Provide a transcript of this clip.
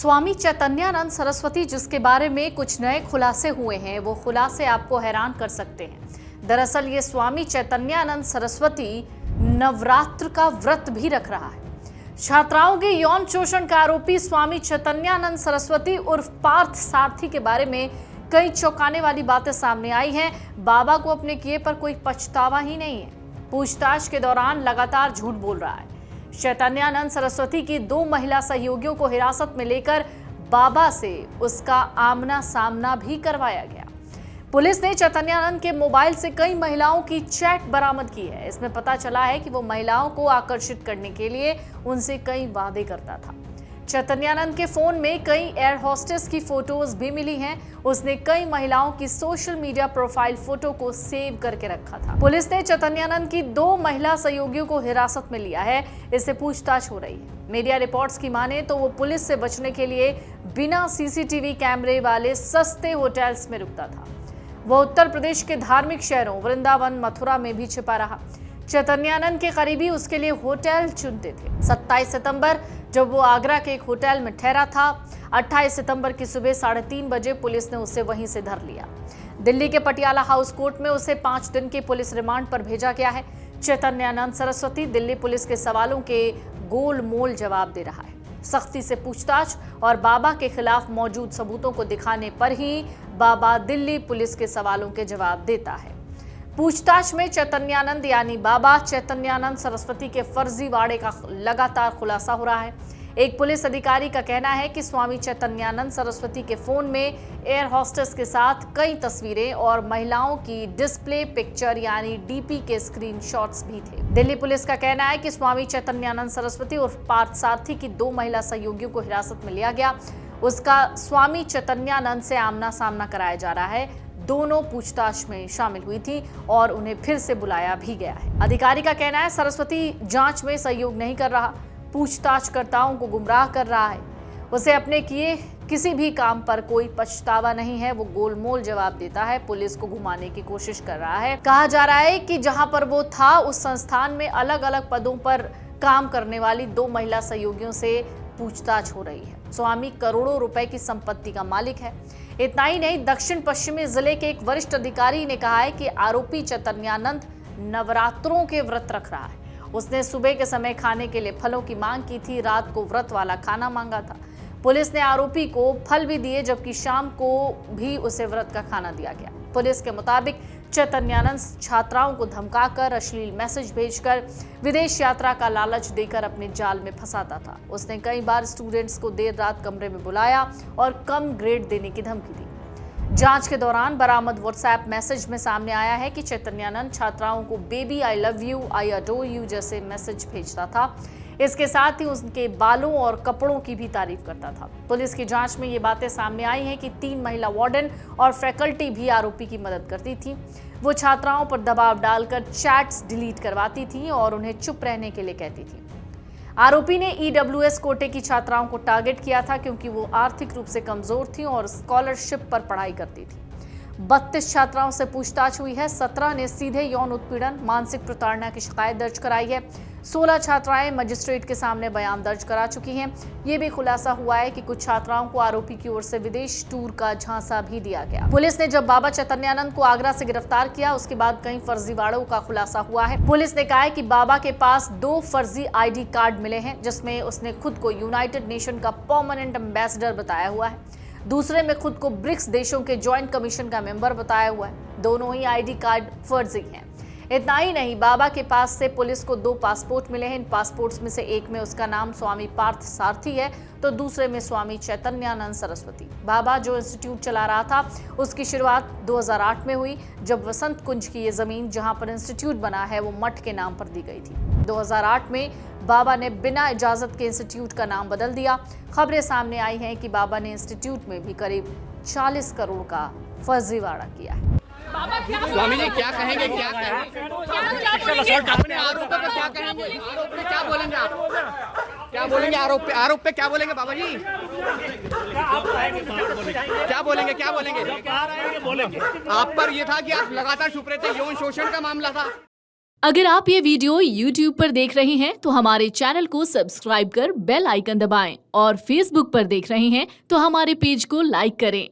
स्वामी चैतन्यानंद सरस्वती जिसके बारे में कुछ नए खुलासे हुए हैं, वो खुलासे आपको हैरान कर सकते हैं। दरअसल ये स्वामी चैतन्यानंद सरस्वती नवरात्र का व्रत भी रख रहा है। छात्राओं के यौन शोषण का आरोपी स्वामी चैतन्यानंद सरस्वती उर्फ पार्थ सारथी के बारे में कई चौंकाने वाली बातें सामने आई हैं। बाबा को अपने किए पर कोई पछतावा ही नहीं है। पूछताछ के दौरान लगातार झूठ बोल रहा है। चैतन्यानंद सरस्वती की 2 महिला सहयोगियों को हिरासत में लेकर बाबा से उसका आमना सामना भी करवाया गया। पुलिस ने चैतन्यानंद के मोबाइल से कई महिलाओं की चैट बरामद की है। इसमें पता चला है कि वो महिलाओं को आकर्षित करने के लिए उनसे कई वादे करता था। चैतन्यानंद के फोन में कई एयर होस्टेस की फोटोज भी मिली हैं। उसने कई महिलाओं की सोशल मीडिया प्रोफाइल फोटो को सेव करके रखा था। पुलिस ने चैतन्यानंद की 2 महिला सहयोगियों को हिरासत में लिया है। इससे पूछताछ हो रही है। मीडिया रिपोर्ट्स की माने तो वो पुलिस से बचने के लिए बिना सीसीटीवी कैमरे वाले सस्ते होटल्स में रुकता था। वो उत्तर प्रदेश के धार्मिक शहरों वृंदावन, मथुरा में भी छिपा रहा। चैतन्यानंद के करीबी उसके लिए होटल चुनते थे। 27 सितंबर जब वो आगरा के एक होटल में ठहरा था। 28 सितंबर की सुबह 3:30 बजे पुलिस ने उसे वहीं से धर लिया। दिल्ली के पटियाला हाउस कोर्ट में उसे 5 दिन के पुलिस रिमांड पर भेजा गया है। चैतन्यानंद सरस्वती दिल्ली पुलिस के सवालों के गोलमोल जवाब दे रहा है। सख्ती से पूछताछ और बाबा के खिलाफ मौजूद सबूतों को दिखाने पर ही बाबा दिल्ली पुलिस के सवालों के जवाब देता है। पूछताछ में चैतन्यानंद यानी बाबा चैतन्यानंद सरस्वती के फर्जीवाड़े का लगातार खुलासा हो रहा है। एक पुलिस अधिकारी का कहना है कि स्वामी चैतन्यानंद सरस्वती के फोन में एयर होस्टेस के साथ कई तस्वीरें और महिलाओं की डिस्प्ले पिक्चर यानी डीपी के स्क्रीनशॉट्स भी थे। दिल्ली पुलिस का कहना है कि स्वामी चैतन्यानंद सरस्वती उर्फ पार्थ सारथी की 2 महिला सहयोगियों को हिरासत में लिया गया। उसका स्वामी चैतन्यानंद से आमना सामना कराया जा रहा है। दोनों पूछताछ में शामिल हुई थी और उन्हें फिर से बुलाया भी गया है। अधिकारी का कहना है सरस्वती जांच में सहयोग नहीं कर रहा, पूछताछकर्ताओं को गुमराह कर रहा है। उसे अपने किए किसी भी काम पर कोई पछतावा नहीं है। वो गोलमोल जवाब देता है, पुलिस को घुमाने की कोशिश कर रहा है। कहा जा रहा है कि जहां पर वो था उस संस्थान में अलग अलग पदों पर काम करने वाली 2 महिला सहयोगियों से पूछताछ हो रही है। स्वामी करोड़ों रुपए की संपत्ति का मालिक है। इतना ही नहीं, दक्षिण पश्चिमी जिले के एक वरिष्ठ अधिकारी ने कहा है कि आरोपी चैतन्यानंद नवरात्रों के व्रत रख रहा है। उसने सुबह के समय खाने के लिए फलों की मांग की थी, रात को व्रत वाला खाना मांगा था। पुलिस ने आरोपी को फल भी दिए, जबकि शाम को भी उसे व्रत का खाना दिया गया। पुलिस के मुताबिक चैतन्यानंद छात्राओं को धमकाकर, अश्लील मैसेज भेजकर, विदेश यात्रा का लालच देकर अपने जाल में फंसाता था। उसने कई बार स्टूडेंट्स को देर रात कमरे में बुलाया और कम ग्रेड देने की धमकी दी। जांच के दौरान बरामद व्हाट्सएप मैसेज में सामने आया है कि चैतन्यानंद छात्राओं को baby, I love you, I adore you जैसे मैसेज भेजता था। इसके साथ ही उनके बालों और कपड़ों की भी तारीफ करता था। पुलिस की जांच में ये बातें सामने आई हैं कि 3 महिला वार्डन और फैकल्टी भी आरोपी की मदद करती थी। वो छात्राओं पर दबाव डालकर चैट्स डिलीट करवाती थी और उन्हें चुप रहने के लिए कहती थी। आरोपी ने ईडब्ल्यूएस कोटे की छात्राओं को टारगेट किया था क्योंकि वो आर्थिक रूप से कमजोर थी और स्कॉलरशिप पर पढ़ाई करती थी। 32 छात्राओं से पूछताछ हुई है। 17 ने सीधे यौन उत्पीड़न, मानसिक प्रताड़ना की शिकायत दर्ज कराई है। 16 छात्राएं मजिस्ट्रेट के सामने बयान दर्ज करा चुकी हैं। ये भी खुलासा हुआ है कि कुछ छात्राओं को आरोपी की ओर से विदेश टूर का झांसा भी दिया गया। पुलिस ने जब बाबा चैतन्यानंद को आगरा से गिरफ्तार किया, उसके बाद कई फर्जीवाड़ों का खुलासा हुआ है। पुलिस ने कहा है कि बाबा के पास 2 फर्जी ID कार्ड मिले हैं, जिसमें उसने खुद को यूनाइटेड नेशन का परमानेंट एम्बेसडर बताया हुआ है। दूसरे में खुद को ब्रिक्स देशों के ज्वाइंट कमीशन का मेंबर बताया हुआ है। दोनों ही ID कार्ड फर्जी हैं। इतना ही नहीं, बाबा के पास से पुलिस को 2 पासपोर्ट मिले हैं। इन पासपोर्ट्स में से एक में उसका नाम स्वामी पार्थ सारथी है तो दूसरे में स्वामी चैतन्यानंद सरस्वती। बाबा जो इंस्टीट्यूट चला रहा था उसकी शुरुआत 2008 में हुई, जब वसंत कुंज की ये जमीन जहां पर इंस्टीट्यूट बना है वो मठ के नाम पर दी गई थी। 2008 में बाबा ने बिना इजाजत के इंस्टीट्यूट का नाम बदल दिया। खबरें सामने आई हैं कि बाबा ने इंस्टीट्यूट में भी करीब 40 करोड़ का फर्जीवाड़ा किया है। स्वामी जी क्या कहेंगे, क्या कहेंगे अपने आरोप पे, क्या कहेंगे, आरोप पे क्या बोलेंगे आप, क्या बोलेंगे आरोप पे क्या बोलेंगे बाबा जी, क्या बोलेंगे, क्या बोलेंगे? आप पर ये था कि आप लगातार छुप रहे थे, यौन शोषण का मामला था। अगर आप ये वीडियो YouTube पर देख रहे हैं तो हमारे चैनल को सब्सक्राइब कर बेल आइकन दबाएं और Facebook पर देख रहे हैं तो हमारे पेज को लाइक करें।